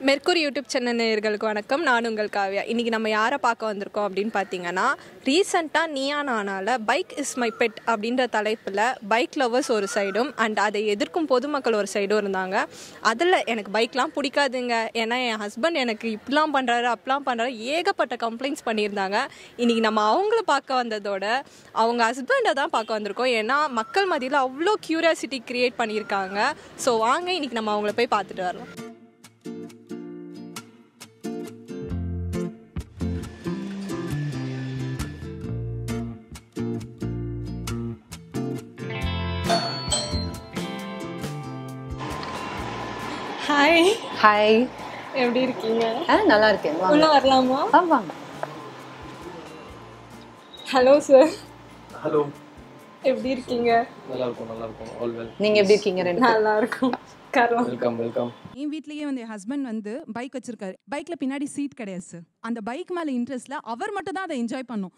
Mercury YouTube channel நேயர்களுக்கு வணக்கம். நான் உங்கள் காவ்யா. இன்றைக்கி நம்ம யாரை பார்க்க வந்திருக்கோம் அப்படின்னு பார்த்தீங்கன்னா, ரீசெண்டாக நீயா நானால பைக் இஸ் மை பெட் அப்படின்ற தலைப்பில் பைக் லவர்ஸ் ஒரு சைடும் அண்ட் அதை எதிர்க்கும் பொதுமக்கள் ஒரு சைடும் இருந்தாங்க. அதில் எனக்கு பைக்லாம் பிடிக்காதுங்க, ஏன்னா என் ஹஸ்பண்ட் எனக்கு இப்படிலாம் பண்ணுறாரு அப்படிலாம் பண்ணுறாரு ஏகப்பட்ட கம்ப்ளைண்ட்ஸ் பண்ணியிருந்தாங்க. இன்றைக்கி நம்ம அவங்கள பார்க்க வந்ததோட அவங்க ஹஸ்பண்டை தான் பார்க்க வந்திருக்கோம். ஏன்னா மக்கள் மத்தியில் அவ்வளோ க்யூரியாசிட்டி க்ரியேட் பண்ணியிருக்காங்க. ஸோ வாங்க இன்றைக்கி நம்ம அவங்கள போய் பார்த்துட்டு வரலாம். ஹாய். ஹாய், எப்படி இருக்கீங்க? நல்லா இருக்கேன். உள்ள வரலாமா? வாங்க. Hello sir. ஹலோ, எப்படி இருக்கீங்க? நல்லா இருக்கும் ஆல் வெல். நீங்க எப்படி இருக்கீங்க? நல்லா இருக்கும். வெல்கம். என் வீட்லயே என் ஹஸ்பண்ட் பைக் வச்சிருக்காரு. பைக்ல பின்னாடி சீட் கிடையாது சார். அந்த பைக் மேல இன்ட்ரெஸ்ட்ல அவர் மட்டும் தான் அதை என்ஜாய் பண்ணும்.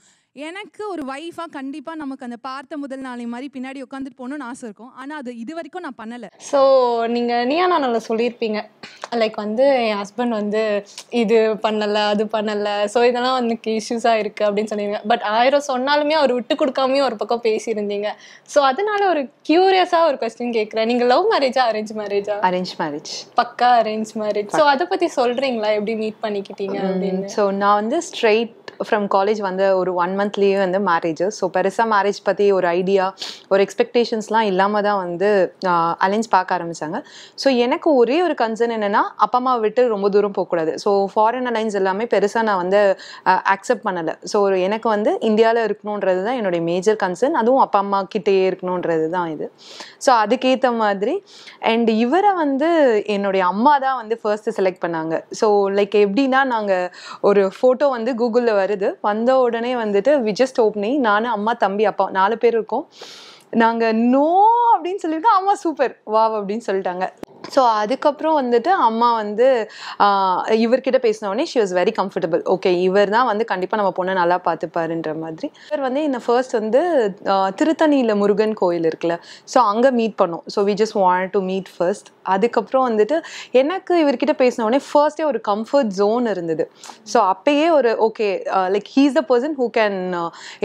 எனக்கு ஒரு வைஃபா கண்டிப்பா நமக்கு அந்த பார்த்த முதல் நாளை மாதிரி பின்னாடி உட்காந்துட்டு போகணும்னு ஆசை இருக்கும். ஆனா அது இது வரைக்கும் நான் பண்ணல. ஸோ நீங்கள் நீயா நானால சொல்லியிருப்பீங்க, லைக் என் ஹஸ்பண்ட் இது பண்ணலை அது பண்ணலை, ஸோ இதெல்லாம் இஷ்யூஸாக இருக்குது அப்படின்னு சொன்னீங்க. பட் 1000 சொன்னாலுமே அவர் விட்டு கொடுக்காமையும் ஒரு பக்கம் பேசியிருந்தீங்க. ஸோ அதனால ஒரு க்யூரியஸாக ஒரு கொஸ்டின் கேட்குறேன். நீங்கள் லவ் மேரேஜா அரேஞ்ச் மேரேஜா? Arrange marriage. பக்கா அரேஞ்ச் மேரேஜ். ஸோ அதை பற்றி சொல்கிறீங்களா, எப்படி மீட் பண்ணிக்கிட்டீங்க அப்படின்னு? ஸோ நான் ஸ்ட்ரெயிட் ஃப்ரம் காலேஜ் ஒரு 1 மந்த்லேயே மேரேஜ். ஸோ பெருசாக மேரேஜ் பற்றி ஒரு ஐடியா, ஒரு எக்ஸ்பெக்டேஷன்ஸ்லாம் இல்லாமல் தான் அலைன்ஸ் பார்க்க ஆரம்பித்தாங்க. ஸோ எனக்கு ஒரே ஒரு கன்சர்ன் என்னென்னா, அப்பா அம்மா விட்டு ரொம்ப தூரம் போகக்கூடாது. ஸோ ஃபாரின் அலைன்ஸ் எல்லாமே பெருசாக நான் அக்செப்ட் பண்ணலை. ஸோ எனக்கு இந்தியாவில் இருக்கணுன்றது தான் என்னுடைய மேஜர் கன்சர்ன். அதுவும் அப்பா அம்மா கிட்டேயே இருக்கணுன்றது தான் இது. ஸோ அதுக்கேற்ற மாதிரி அண்ட் இவரை என்னுடைய அம்மா தான் ஃபர்ஸ்ட் செலக்ட் பண்ணாங்க. ஸோ லைக் எப்படின்னா, நாங்கள் ஒரு ஃபோட்டோ கூகுளில் வந்த உடனே வி ஜஸ்ட் ஓப்பனி, நானும் அம்மா தம்பி அப்பா 4 பேர் இருக்கோம். நாங்கள் நோ அப்படின்னு சொல்லியிருக்கோம். அம்மா சூப்பர் வாவ் அப்படின்னு சொல்லிட்டாங்க. ஸோ அதுக்கப்புறம் அம்மா இவர்கிட்ட பேசின உடனே she was very comfortable. Okay, இவர் தான் கண்டிப்பாக நம்ம பொண்ணை நல்லா பார்த்துப்பாருன்ற மாதிரி. இவர் என்ன ஃபர்ஸ்ட் திருத்தணியில் முருகன் கோயில் இருக்குல்ல, ஸோ அங்கே மீட் பண்ணோம். So we just want to meet first. அதுக்கப்புறம் எனக்கு இவர்கிட்ட பேசின உடனே ஃபர்ஸ்டே ஒரு கம்ஃபர்ட் ஜோன் இருந்தது. ஸோ அப்பயே ஒரு okay, like he is the person who can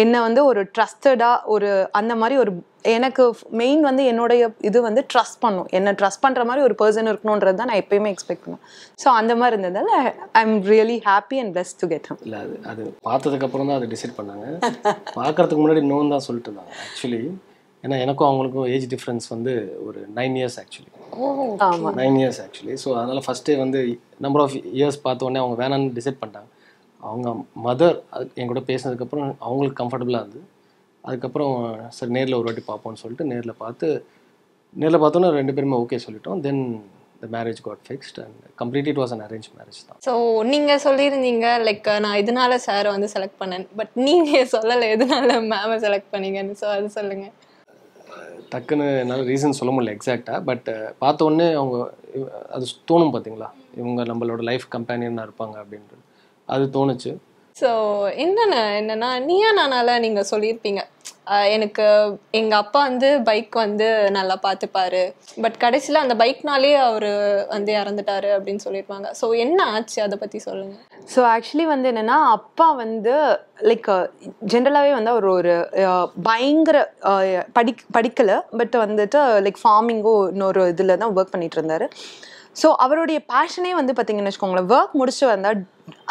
என்ன ஒரு ட்ரஸ்டடாக ஒரு அந்த மாதிரி ஒரு எனக்கு மெயின் என்னுடைய இது ட்ரஸ்ட் பண்ணும், என்னை ட்ரஸ்ட் பண்ணுற மாதிரி ஒரு பர்சன் இருக்கணுன்றது தான் நான் எப்பயுமே எக்ஸ்பெக்ட் பண்ணுவேன். ஸோ அந்த மாதிரி இருந்ததால் I am really happy and blessed to get him. இல்லை, அது பார்த்ததுக்கப்புறம் தான் அதை டிசைட் பண்ணாங்க. பார்க்கறதுக்கு முன்னாடி நோன் தான் சொல்லிட்டு இருந்தாங்க ஆக்சுவலி. ஏன்னா எனக்கும் அவங்களுக்கும் ஏஜ் டிஃப்ரென்ஸ் ஒரு 9 இயர்ஸ் ஆக்சுவலி. ஆமாம், 9 இயர்ஸ் ஆக்சுவலி. ஸோ அதனால் ஃபஸ்ட்டே நம்பர் ஆஃப் இயர்ஸ் பார்த்த உடனே அவங்க வேணான்னு டிசைட் பண்ணிட்டாங்க. அவங்க மதர் என் கூட பேசினதுக்கப்புறம் அவங்களுக்கு கம்ஃபர்டபுளாக இருந்தது. அதுக்கப்புறம் சரி நேரில் ஒரு வாட்டி பார்ப்போம்னு சொல்லிட்டு நேரில் பார்த்தோன்னே 2 பேருமே ஓகே சொல்லிட்டோம். Then the marriage got fixed and completely it was an arrange marriage தான். ஸோ நீங்கள் சொல்லியிருந்தீங்க லைக் நான் இதனால சாரை செலக்ட் பண்ணேன், பட் நீங்கள் சொல்லலை எதனால மேமை செலக்ட் பண்ணீங்கன்னு. ஸோ அது சொல்லுங்கள். டக்குன்னு என்னால் ரீசன் சொல்ல முடியல எக்ஸாக்டாக. பட் பார்த்த உடனே அவங்க அது தோணும் பார்த்தீங்களா, இவங்க நம்மளோட லைஃப் கம்பேனியனாக இருப்பாங்க அப்படின்றது அது தோணுச்சு. ஸோ என்னன்னா நீயா நானால நீங்கள் சொல்லியிருப்பீங்க, எனக்கு எங்கள் அப்பா பைக் நல்லா பார்த்துப்பாரு, பட் கடைசியில் அந்த பைக்னாலே அவர் இறந்துட்டாரு அப்படின்னு சொல்லியிருப்பாங்க. ஸோ என்ன ஆச்சு, அதை பற்றி சொல்லுங்கள். ஸோ ஆக்சுவலி என்னென்னா, அப்பா லைக் ஜென்ரலாகவே அவர் ஒரு பயங்கர படிக்கலை, பட் லைக் ஃபார்மிங்கோ இன்னொரு இதில் தான் ஒர்க் பண்ணிட்டு இருந்தார். ஸோ அவருடைய பேஷனே பார்த்தீங்கன்னு வச்சுக்கோங்களேன், ஒர்க் முடிச்சுட்டு வந்தால்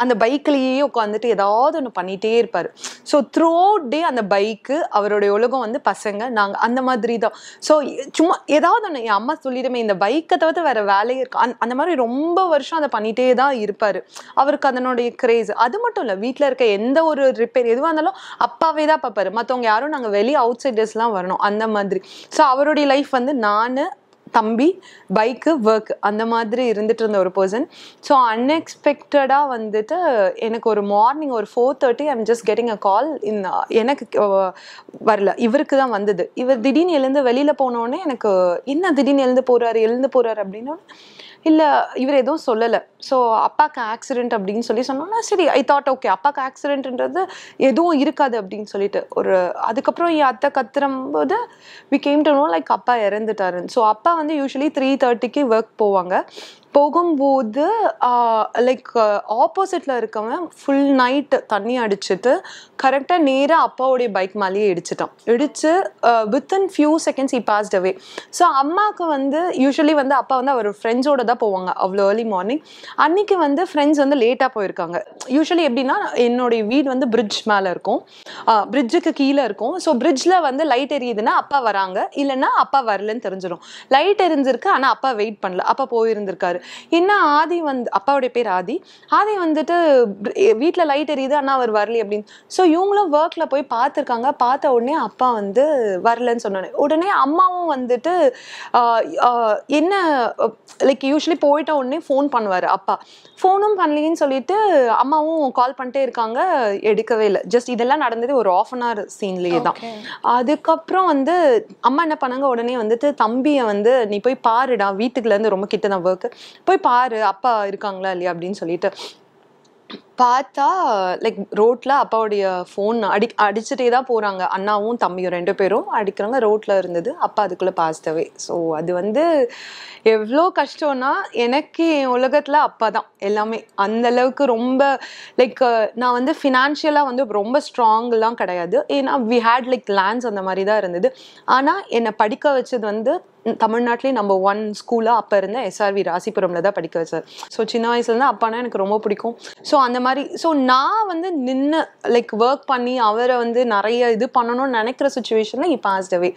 அந்த பைக்லேயே உட்காந்துட்டு ஏதாவது ஒன்று பண்ணிகிட்டே இருப்பார். ஸோ த்ரூ அவுட் டே அந்த பைக்கு அவருடைய உலகம் பசங்க நாங்கள் அந்த மாதிரி தான். ஸோ சும்மா ஏதாவது ஒன்று என் அம்மா சொல்லிடுமே, இந்த பைக்கை தவிர்த்து வேறு வேலையே இருக்கு அந்த மாதிரி ரொம்ப வருஷம் அதை பண்ணிகிட்டே தான் இருப்பார். அவருக்கு அதனுடைய கிரேஸ். அது மட்டும் இல்லை, வீட்டில் இருக்க எந்த ஒரு ரிப்பேர் எதுவாக இருந்தாலும் அப்பாவே தான் பார்ப்பார். மற்றவங்க யாரும் நாங்கள் வெளியே அவுட் சைடர்ஸ்லாம் வரணும் அந்த மாதிரி. ஸோ அவருடைய லைஃப் நான் தம்பி பைக்கு ஒர்க் அந்த மாதிரி இருந்துட்டு இருந்த ஒரு பர்சன். ஸோ அன்எக்ஸ்பெக்டடாக எனக்கு ஒரு மார்னிங் ஒரு 4:30 ஐம் ஜஸ்ட் கெட்டிங் அ கால். எனக்கு வரல, இவருக்கு தான் வந்தது. இவர் திடீர்னு எழுந்து வெளியில் போனோடனே எனக்கு என்ன திடீர்னு எழுந்து போகிறாரு அப்படின்னா, இல்லை இவர் எதுவும் சொல்லலை. ஸோ அப்பாவுக்கு ஆக்சிடென்ட் அப்படின்னு சொன்னோன்னா சரி ஐ தாட் ஓகே அப்பாவுக்கு ஆக்சிடென்ட்ன்றது எதுவும் இருக்காது அப்படின்னு சொல்லிட்டு அதுக்கப்புறம் என் அத்தை கத்துறம்போது we came to know like அப்பா இறந்துட்டாருன்னு. ஸோ அப்பா யூஸ்வலி 3:30க்கு ஒர்க் போவாங்க. போகும்போது லைக் ஆப்போசிட்டில் இருக்கவன் ஃபுல் நைட் தண்ணி அடிச்சுட்டு கரெக்டாக நேராக அப்பாவுடைய பைக் மேலேயே இடிச்சு வித்தின் ஃபியூ செகண்ட்ஸ் பாஸ்ட் அவே. ஸோ அம்மாவுக்கு வந்து யூஸ்வலி வந்து அப்பா வந்து அவர் ஃப்ரெண்ட்ஸோடு தான் போவாங்க அவ்வளோ ஏர்லி மார்னிங். அன்றைக்கி வந்து ஃப்ரெண்ட்ஸ் வந்து லேட்டாக போயிருக்காங்க. யூஸ்வலி எப்படின்னா என்னுடைய வீடு வந்து பிரிட்ஜ் மேலே இருக்கும், பிரிட்ஜுக்கு கீழே இருக்கும். ஸோ பிரிட்ஜில் வந்து லைட் எரியுதுன்னா அப்பா வராங்க, இல்லைன்னா அப்பா வரலன்னு தெரிஞ்சிடும். லைட் எரிஞ்சிருக்கு ஆனால் அப்பா வெயிட் பண்ணல, அப்பா போயிருந்திருக்காரு. என்ன ஆதி வந்து அப்பாவுடைய பேர் ஆதி வந்துட்டு வீட்டில் லைட் எரியுது ஆனால் அவர் வரல அப்படின்னு. ஸோ இவங்களும் ஒர்க்கில் போய் பார்த்துருக்காங்க. பார்த்த உடனே அப்பா வந்து வரலன்னு சொன்னாங்க. உடனே அம்மாவும் வந்துட்டு என்ன லைக் யூஸ்வலி போயிட்ட உடனே ஃபோன் பண்ணுவார் அப்பா. ஃபோனும் பண்ணலன்னு சொல்லிட்டு அம்மாவும் கால் பண்ணிட்டே இருக்காங்க, எடுக்கவே இல்லை. ஜஸ்ட் இதெல்லாம் நடந்தது ஒரு ½ an hour சீன்லேயே தான். அதுக்கப்புறம் வந்து அம்மா என்ன பண்ணாங்க, உடனே வந்துட்டு தம்பியை வந்து நீ போய் பாருடா, வீட்டுக்குலேருந்து ரொம்ப கிட்ட தான் ஒர்க்கு, போய் பாரு அப்பா இருக்காங்களா இல்லையா அப்படின்னு சொல்லிட்டு பார்த்தா லைக் ரோட்டில் அப்பாவுடைய ஃபோன் அடிச்சுட்டே தான் போகிறாங்க. அண்ணாவும் தம்பியும் 2 பேரும் அடிக்கிறாங்க. ரோட்டில் இருந்தது. அப்பா அதுக்குள்ளே பாஸ்ட் அவே. ஸோ அது வந்து எவ்வளோ கஷ்டம்னா எனக்கு என் உலகத்தில் அப்பா தான் எல்லாமே. அந்தளவுக்கு ரொம்ப லைக் நான் வந்து ஃபினான்ஷியலாக வந்து ரொம்ப ஸ்ட்ராங்லாம் கிடையாது. ஏன்னா வி ஹேட் லைக் லேண்ட்ஸ் அந்த மாதிரி தான் இருந்தது. ஆனால் என்னை படிக்க வச்சது வந்து தமிழ்நாட்டிலே நம்பர் 1 ஸ்கூலாக அப்போ இருந்த SRV ராசிபுரமில் தான் படிக்க வச்சார். ஸோ சின்ன வயசுலேருந்து அப்பானா எனக்கு ரொம்ப பிடிக்கும். ஸோ அந்த மாதிரி ஸோ நான் வந்து நின்று லைக் ஒர்க் பண்ணி அவரை வந்து நிறைய இது பண்ணணும்னு நினைக்கிற சுச்சுவேஷனில் பாஸ்ட் அவே.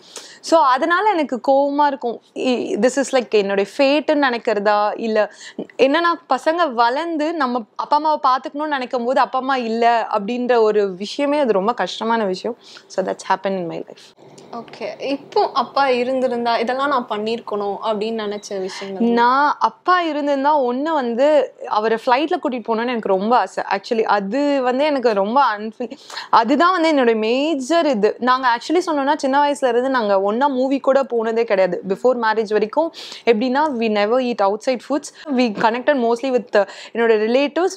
ஸோ அதனால் எனக்கு கோவமாக இருக்கும். திஸ் இஸ் லைக் என்னுடைய ஃபேட்டுன்னு நினைக்கிறதா, இல்லை என்னன்னா பசங்க வளர்ந்து நம்ம அப்பா அம்மாவை பார்த்துக்கணும்னு நினைக்கும் போது அப்பா அம்மா இல்லை அப்படின்ற ஒரு விஷயமே அது ரொம்ப கஷ்டமான விஷயம். So that's happen in my life. Okay, இப்போ அப்பா இருந்திருந்தா இதெல்லாம் நான் பண்ணியிருக்கணும் அப்படின்னு நினைச்ச விஷயம். நான் அப்பா இருந்திருந்தா ஒன்று வந்து அவரை ஃப்ளைட்டில் கூட்டிகிட்டு போகணுன்னு எனக்கு ரொம்ப ஆசை. ஆக்சுவலி அது வந்து எனக்கு ரொம்ப அதுதான் வந்து என்னுடைய மேஜர் இது. நாங்கள் ஆக்சுவலி சொன்னோன்னா சின்ன வயசுல இருந்து நாங்கள் ஒன்றா மூவி கூட போனதே கிடையாது. பிஃபோர் மேரேஜ் வரைக்கும் எப்படின்னா we never eat outside foods. We connected mostly with என்னோட ரிலேட்டிவ்ஸ்.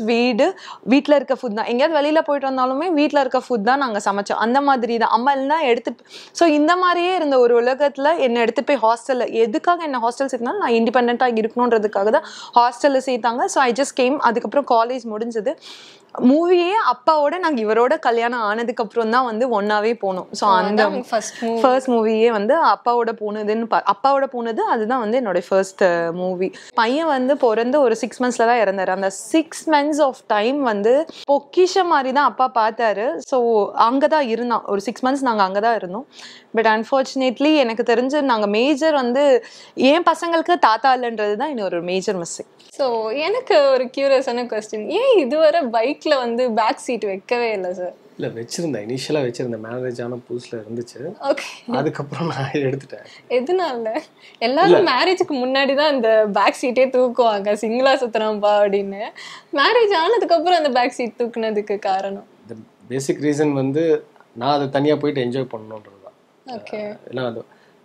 வீட்டில் இருக்க ஃபுட் தான். எங்கேயாவது வெளியில் போயிட்டு வந்தாலுமே வீட்டில் இருக்க ஃபுட் தான் நாங்கள் சமைச்சோம். அந்த மாதிரி தான் அம்மா எல்லாம் எடுத்துட்டு. ஸோ இந்த மாதிரியே இருந்த ஒரு உலகத்தில் என்னை எடுத்துகிட்டு போய் ஹாஸ்டலில், எதுக்காக என்ன ஹாஸ்டல் சேர்த்தாலும் நான் இண்டிபெண்ட்டாக இருக்கணுன்றதுக்காக தான் ஹாஸ்டலில் சேர்த்தாங்க. So I just game. அதுக்கப்புறம் காலேஜ் முடிஞ்சது. மூவியே அப்பாவோட நாங்கள் இவரோட கல்யாணம் ஆனதுக்கப்புறம் தான் வந்து ஒன்றாவே போனோம். ஸோ அந்த ஃபர்ஸ்ட் மூவியே வந்து அப்பாவோட போனது அதுதான் வந்து என்னோட ஃபர்ஸ்ட் மூவி. பையன் வந்து பிறந்து ஒரு 6 months தான் இறந்தாரு. அந்த 6 months ஆஃப் டைம் வந்து பொக்கிஷம் மாதிரி தான் அப்பா பார்த்தாரு. ஸோ அங்கே தான் இருந்தான். ஒரு 6 months நாங்கள் அங்கே தான் இருந்தோம். பட் அன்ஃபார்ச்சுனேட்லி எனக்கு தெரிஞ்சு நாங்கள் மேஜர் வந்து என் பசங்களுக்கு தாத்தா இல்லைன்றது தான் இன்னொரு மேஜர் மிஸ்டேக். ஸோ எனக்கு ஒரு கியூரியஸான கொஸ்டின், ஏன் இதுவரை பைக்கில் வந்து பேக் சீட் வைக்கவே இல்லை சார்? இல்லை வச்சுருந்தேன், இனிஷியலாக வச்சுருந்தேன். மேரேஜ் ஆன புதுசில் இருந்துச்சு. ஓகே, அதுக்கப்புறம் நான் எடுத்துட்டேன். எதனால? எல்லாரும் மேரேஜுக்கு முன்னாடி தான் இந்த பேக் சீட்டே தூக்குவாங்க, சிங்கிளா சுத்துறாம்பா அப்படின்னு. மேரேஜ் ஆனதுக்கப்புறம் அந்த பேக் சீட் தூக்குனதுக்கு காரணம்? இந்த பேசிக் ரீசன் வந்து நான் அதை தனியாக போயிட்டு என்ஜாய் பண்ணணுன்றது தான். ஓகே, ஏன்னா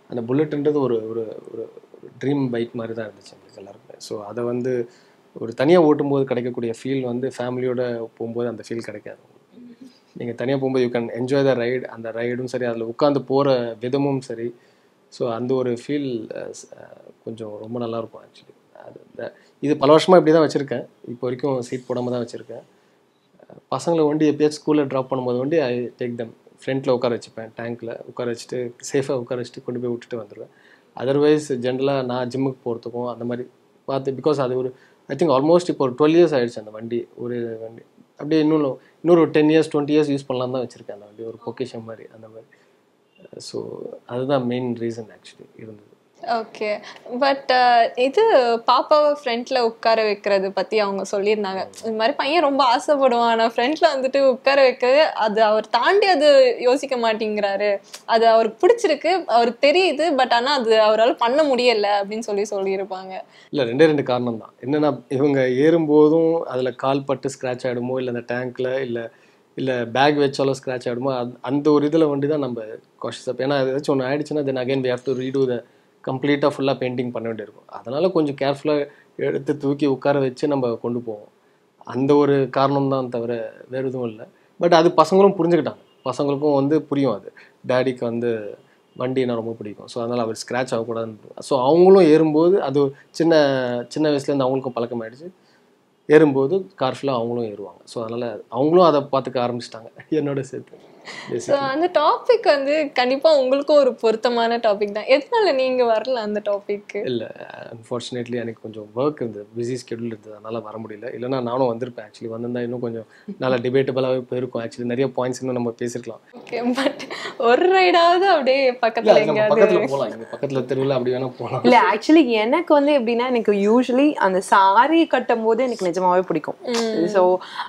அந்த புல்லட்ன்றது ஒரு ஒரு ஒரு ட்ரீம் பைக் மாதிரி தான் இருந்துச்சு எங்களுக்கு எல்லாருக்குமே. ஸோ அதை வந்து ஒரு தனியாக ஓட்டும்போது கிடைக்கக்கூடிய ஃபீல் வந்து ஃபேமிலியோட போகும்போது அந்த ஃபீல் கிடைக்காது. நீங்கள் தனியாக போகும்போது you can enjoy the ride. அந்த ரைடும் சரி, அதில் உட்காந்து போகிற விதமும் சரி. ஸோ அந்த ஒரு ஃபீல் கொஞ்சம் ரொம்ப நல்லாயிருக்கும் ஆக்சுவலி. இது பல வருஷமாக இப்படி தான் வச்சுருக்கேன். இப்போ வரைக்கும் சீட் போடாமல் தான் வச்சுருக்கேன். பசங்களை வண்டி எப்பயாச்சும் ஸ்கூலில் ட்ராப் பண்ணும்போது வண்டி ஐ டேக் தம் ஃப்ரண்ட்டில் உட்கார வச்சுப்பேன். டேங்க்கில் உட்கார வச்சுட்டு சேஃபாக உட்கார வச்சுட்டு கொண்டு போய் விட்டுட்டு வந்துடுவேன். அதர்வைஸ் ஜென்ரலாக நான் ஜிம்முக்கு போகிறதுக்கும் அந்த மாதிரி பார்த்து, பிகாஸ் அது ஒரு ஐ திங்க் ஆல்மோஸ்ட் இப்போ ஒரு 12 years ஆகிடுச்சு அந்த வண்டி. ஒரு வண்டி அப்படியே இன்னொரு 10 years 20 years யூஸ் பண்ணலாம் தான் வச்சுருக்கேன் அந்த வண்டி, ஒரு பொக்கேஷன் மாதிரி அந்த மாதிரி. ஸோ அதுதான் மெயின் ரீசன் ஆக்சுவலி இருந்தது. ஓகே, பட் இது பாப்பாவை ஃப்ரண்ட்ல உட்கார வைக்கிறது பற்றி அவங்க சொல்லியிருந்தாங்க. இது மாதிரி பையன் ரொம்ப ஆசைப்படுவான், ஆனால் ஃப்ரண்ட்ல வந்துட்டு உட்கார வைக்கிறது அது அவர் தாண்டி அது யோசிக்க மாட்டேங்கிறாரு. அது அவருக்கு பிடிச்சிருக்கு, அவருக்கு தெரியுது, பட் ஆனால் அது அவரால் பண்ண முடியலை அப்படின்னு சொல்லியிருப்பாங்க. இல்லை, 2 காரணம் தான். என்னென்னா இவங்க ஏறும்போதும் அதில் கால் பட்டு ஸ்க்ராட்ச் ஆகிடுமோ, இல்லை அந்த டேங்க்கில் இல்லை பேக் வச்சாலும் ஸ்க்ராட்ச் ஆகிடுமோ, அந்த ஒரு இதில் வண்டி தான் நம்ம காஷியஸ். ஏன்னா ஏதாச்சும் ஒன்று ஆகிடுச்சுன்னா then again we have to redo the கம்ப்ளீட்டாக ஃபுல்லாக பெயிண்டிங் பண்ண வேண்டியிருக்கும். அதனால் கொஞ்சம் கேர்ஃபுல்லாக எடுத்து தூக்கி உட்கார வச்சு நம்ம கொண்டு போவோம். அந்த ஒரு காரணம் தான் தவிர வேறு எதுவும் இல்லை. பட் அது பசங்களும் புரிஞ்சுக்கிட்டாங்க. பசங்களுக்கும் வந்து புரியும். அது டேடிக்கு வந்து வண்டி எனக்கு ரொம்ப பிடிக்கும். ஸோ அதனால் அவர் ஸ்க்ராட்ச் ஆகக்கூடாதுன்னு. ஸோ அவங்களும் ஏறும்போது அது சின்ன சின்ன வயசுலேருந்து அவங்களுக்கும் பழக்கமாயிடுச்சு. ஏறும்போது கார் ஃபுல்லாக அவங்களும் ஏறுவாங்க. ஸோ அதனால் அவங்களும் அதை பார்த்துக்க ஆரம்பிச்சிட்டாங்க என்னோட சேர்த்து. ஸோ அந்த டாபிக் வந்து கண்டிப்பாக உங்களுக்கும் ஒரு பொருத்தமான டாபிக் தான். எதனால நீங்கள் வரல அந்த டாபிக்கு? இல்லை, அன்ஃபார்ச்சுனேட்லி எனக்கு கொஞ்சம் ஒர்க் இருந்தது, பிஸி ஸ்கெடியூல் இருந்தது, அதனால் வர முடியல. இல்லைனா நானும் வந்திருப்பேன். ஆக்சுவலி வந்திருந்தா இன்னும் கொஞ்சம் நல்லா டிபேட்டபுளாகவே போயிருக்கும். ஆக்சுவலி நிறைய பாயிண்ட்ஸ் இன்னும் நம்ம பேசிருக்கலாம். ஓகே, பட் ஒரு ரைடாவது அப்படியே பக்கத்தில் எங்கேயாவது பக்கத்தில் போகலாம், இங்கே பக்கத்தில் தெருவில் அப்படி வேணால் போகலாம். இல்லை ஆக்சுவலி எனக்கு வந்து எப்படின்னா எனக்கு யூஸ்வலி அந்த சாரி கட்டும் போது எனக்கு நிஜமாவே பிடிக்கும். ஸோ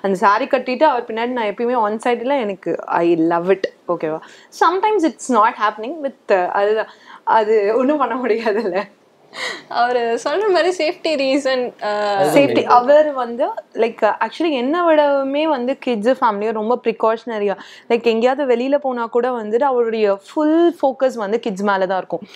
அந்த சாரி கட்டிட்டு அவர் பின்னாடி நான் எப்பயுமே ஒன் சைடில் எனக்கு ஐ லவ் இட். ஓகேவா, sometimes it's not happening with அதுதான், அது ஒன்றும் பண்ண முடியாதுல்ல. அவர் சொல்ற மாதிரி சேஃப்டி ரீசன், சேஃப்டி அவர் வந்து லைக் ஆக்சுவலி என்ன விடவுமே வந்து கிட்ஸு ஃபேமிலியும் ரொம்ப ப்ரிகாஷனரியா லைக் எங்கேயாவது வெளியில போனா கூட வந்துட்டு அவருடைய ஃபுல் ஃபோக்கஸ் வந்து கிட்ஸ் மேலே தான் இருக்கும்.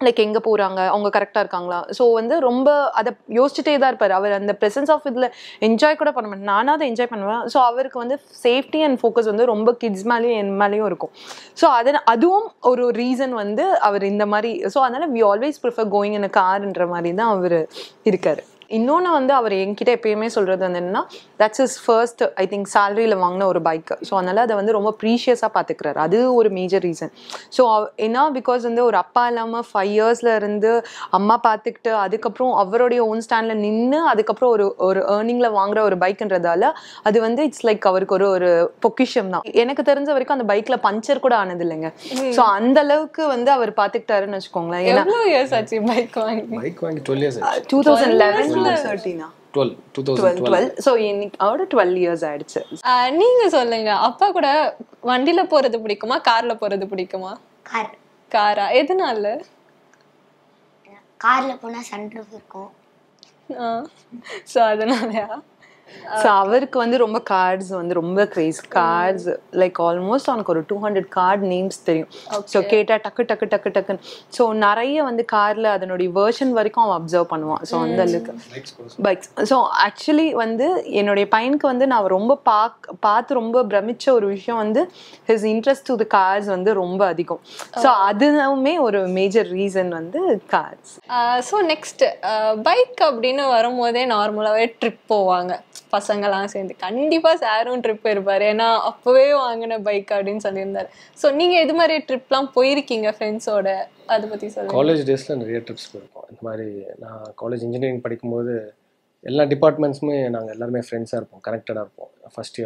லைக் எங்கே போகிறாங்க, அவங்க கரெக்டாக இருக்காங்களா. ஸோ வந்து ரொம்ப அதை யோசிச்சுட்டே தான் இருப்பார் அவர். அந்த ப்ரெசன்ஸ் ஆஃப் இதில் என்ஜாய் கூட பண்ண மாட்டேன், நானும் அதை என்ஜாய் பண்ணுவேன். ஸோ அவருக்கு வந்து சேஃப்டி அண்ட் ஃபோக்கஸ் வந்து ரொம்ப கிட்ஸ் மேலேயும் என் மேலேயும் இருக்கும். ஸோ அதுவும் ஒரு ரீசன் வந்து அவர் இந்த மாதிரி. ஸோ அதனால் we always prefer going in a கார்ன்ற மாதிரி தான் அவர் இருக்கார். இன்னொன்று வந்து அவர் என்கிட்ட எப்பயுமே சொல்கிறது வந்து என்னன்னா, that's is first I think சேலரியில் வாங்கின ஒரு பைக்கு. ஸோ அதனால் அதை வந்து ரொம்ப ப்ரீஷியஸாக பார்த்துக்கிறாரு. அது ஒரு மேஜர் ரீசன். ஸோ ஏன்னா பிகாஸ் வந்து ஒரு அப்பா இல்லாமல் 5 இயர்ஸில் இருந்து அம்மா பார்த்துக்கிட்டு அதுக்கப்புறம் அவருடைய ஓன் ஸ்டாண்டில் நின்று அதுக்கப்புறம் ஒரு ஏர்னிங்கில் வாங்குற ஒரு பைக்குன்றதால அது வந்து இட்ஸ் லைக் அவருக்கு ஒரு பொக்கிஷம் தான். எனக்கு தெரிஞ்ச வரைக்கும் அந்த பைக்கில் பஞ்சர் கூட ஆனது இல்லைங்க. ஸோ அந்த அளவுக்கு வந்து அவர் பார்த்துக்கிட்டாருன்னு வச்சுக்கோங்களேன். ஏன்னா பைக் வாங்கி 12 years 2011 2012. ஸோ இன்னைக்கு அவரோட 12 இயர்ஸ் ஆயிடுச்சு. நீங்க சொல்லுங்க, அப்பா கூட வண்டியில போறது பிடிக்குமா கார்ல போறது பிடிக்குமா? காரா? எதனால? கார்ல போனா சன்ரூஃப் இருக்கும். ஸோ அதனாலயா? ஸோ அவருக்கு வந்து ரொம்ப கார்ட்ஸ் வந்து ரொம்ப கிரேஸ். கார்ட்ஸ் லைக் ஆல்மோஸ்ட் அவனுக்கு ஒரு 200 கார்டு நேம்ஸ் தெரியும். ஸோ கேட்டால் டக்குன்னு ஸோ நிறைய வந்து காரில் அதனுடைய வேர்ஷன் வரைக்கும் அவன் அப்சர்வ் பண்ணுவான். ஸோ அந்த அளவுக்கு பைக்ஸ். ஸோ ஆக்சுவலி வந்து என்னுடைய பையனுக்கு வந்து நான் ரொம்ப பார்த்து ரொம்ப பிரமிச்ச ஒரு விஷயம் வந்து his interest to the cars வந்து ரொம்ப அதிகம். ஸோ அதுவுமே ஒரு மேஜர் ரீசன் வந்து கார்ஸ். ஸோ நெக்ஸ்ட் பைக் அப்படின்னு வரும்போதே நார்மலாகவே ட்ரிப் போவாங்க பசங்களாம் சேர்ந்து. கண்டிப்பாக சாரும் ட்ரிப் இருப்பார், ஏன்னா அப்போவே வாங்கின பைக் அப்படின்னு சொல்லியிருந்தார். ஸோ நீங்கள் எது மாதிரி ட்ரிப்லாம் போயிருக்கீங்க ஃப்ரெண்ட்ஸோட, அதை பற்றி சொல்லுங்கள். காலேஜ் டேஸில் நிறைய ட்ரிப்ஸ் போயிருக்கோம். இந்த மாதிரி நான் காலேஜ் இன்ஜினியரிங் படிக்கும்போது எல்லா டிபார்ட்மெண்ட்ஸுமே நாங்கள் எல்லாருமே ஃப்ரெண்ட்ஸாக இருப்போம், கனெக்டடாக இருப்போம். ஃபஸ்ட்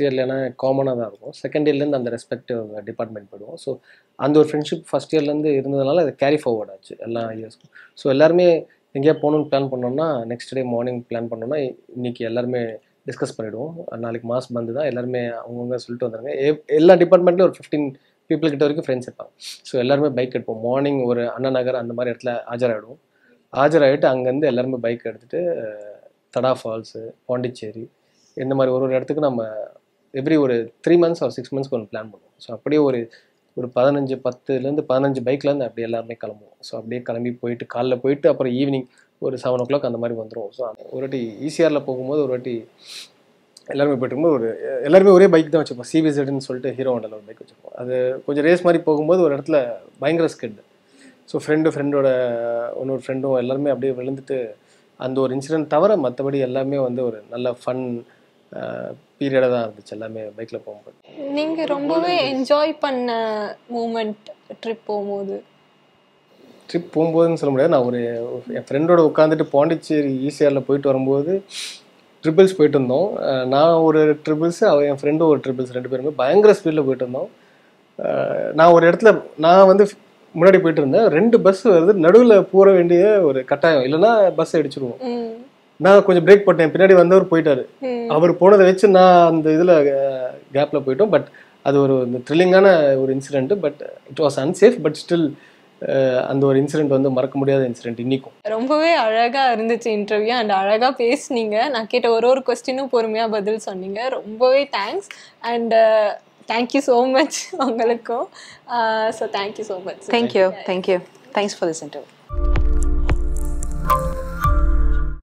இயர்லேனா காமனாக தான் இருக்கும். செகண்ட் இயர்லேருந்து அந்த ரெஸ்பெக்டிவ் டிபார்ட்மெண்ட் போயிடுவோம். ஸோ அந்த ஒரு ஃப்ரெண்ட்ஷிப் ஃபஸ்ட் இயர்லேருந்து இருந்ததுனால அது கேரி ஃபார்வர்ட் ஆச்சு எல்லா இயர்ஸ்க்கும். ஸோ எல்லாருமே எங்கேயா போகணுன்னு பிளான் பண்ணோம்னா நெக்ஸ்ட் டே மார்னிங் பிளான் பண்ணோம்னா இன்றைக்கி எல்லாருமே டிஸ்கஸ் பண்ணிவிடுவோம். நாளைக்கு மாஸ் பந்து தான், எல்லாருமே அவங்கவுங்க சொல்லிட்டு வந்துடுங்க. எல்லா டிபார்ட்மெண்ட்லேயும் ஒரு 15 people கிட்ட வரைக்கும் ஃப்ரெண்ட்ஸ் இருப்பாங்க. ஸோ எல்லாருமே பைக் எடுப்போம். மார்னிங் ஒரு அண்ணா நகர் அந்த மாதிரி இடத்துல ஆஜராகிட்டு அங்கேருந்து எல்லாருமே பைக் எடுத்துகிட்டு தடா ஃபால்ஸு, பாண்டிச்சேரி, இந்த மாதிரி ஒரு இடத்துக்கு நம்ம எவ்ரி ஒரு 3 months or 6 months ஒன்று பிளான் பண்ணுவோம். ஸோ அப்படியே ஒரு 10-15 பைக்லேருந்து அப்படியே எல்லாருமே கிளம்புவோம். ஸோ அப்படியே கிளம்பி போயிட்டு காலைல போயிட்டு அப்புறம் ஈவினிங் ஒரு 7 o'clock அந்த மாதிரி வந்துடுவோம். ஸோ ஒரு வாட்டி ஈசிஆரில் போகும்போது ஒரு வாட்டி எல்லாருமே போய்ட்டுருக்கும்போது எல்லாருமே ஒரே பைக் தான் வச்சுருப்போம். CVZன்னு சொல்லிட்டு ஹீரோ ஹோண்டாவில் ஒரு பைக் வச்சுருப்போம். அது கொஞ்சம் ரேஸ் மாதிரி போகும்போது ஒரு இடத்துல பயங்கர ஸ்கிட். ஸோ ஃப்ரெண்டோட இன்னொரு ஃப்ரெண்டும் எல்லாருமே அப்படியே விழுந்துட்டு அந்த ஒரு இன்சிடென்ட் தவிர மற்றபடி எல்லாமே வந்து ஒரு நல்ல ஃபன் பீரியடாக தான் இருந்துச்சு எல்லாமே பைக்கில் போகும்போது. நீங்கள் ரொம்பவே என்ஜாய் பண்ண மூமெண்ட் ட்ரிப் போகும்போதுன்னு சொல்ல முடியாது. நான் என் ஃப்ரெண்டோட உட்காந்துட்டு பாண்டிச்சேரி ஈசிஆரில் போயிட்டு வரும்போது ட்ரிபிள்ஸ் போயிட்டு இருந்தோம். நான் ஒரு ட்ரிபிள்ஸ், என் ஃப்ரெண்டும் ஒரு ட்ரிபிள்ஸ், 2 பேருமே பயங்கர ஸ்பீடில் போயிட்டு இருந்தோம். நான் ஒரு இடத்துல நான் வந்து முன்னாடி போயிட்டு இருந்தேன். 2 பஸ் வருது, நடுவில் போக வேண்டிய ஒரு கட்டாயம், இல்லைன்னா பஸ் அடிச்சிருவோம். நான் கொஞ்சம் பிரேக் போட்டேன், பின்னாடி வந்தவர் போயிட்டாரு. அவர் போனதை வச்சு நான் அந்த இதில் கேப்பில் போயிட்டோம். பட் அது ஒரு த்ரில்லிங்கான ஒரு incident. But it was unsafe. But still அந்த ஒரு இன்சிடென்ட் வந்து மறக்க முடியாத இன்சிடென்ட் இன்னிக்கும். ரொம்பவே அழகாக இருந்துச்சு இன்டர்வியூ அண்ட் அழகாக பேசுனீங்க. நான் கேட்ட ஒரு கொஸ்டினும் பொறுமையாக பதில் சொன்னீங்க. ரொம்பவே thanks and thank you so much உங்களுக்கும். So thank you so much. Thank you. Thanks for this interview.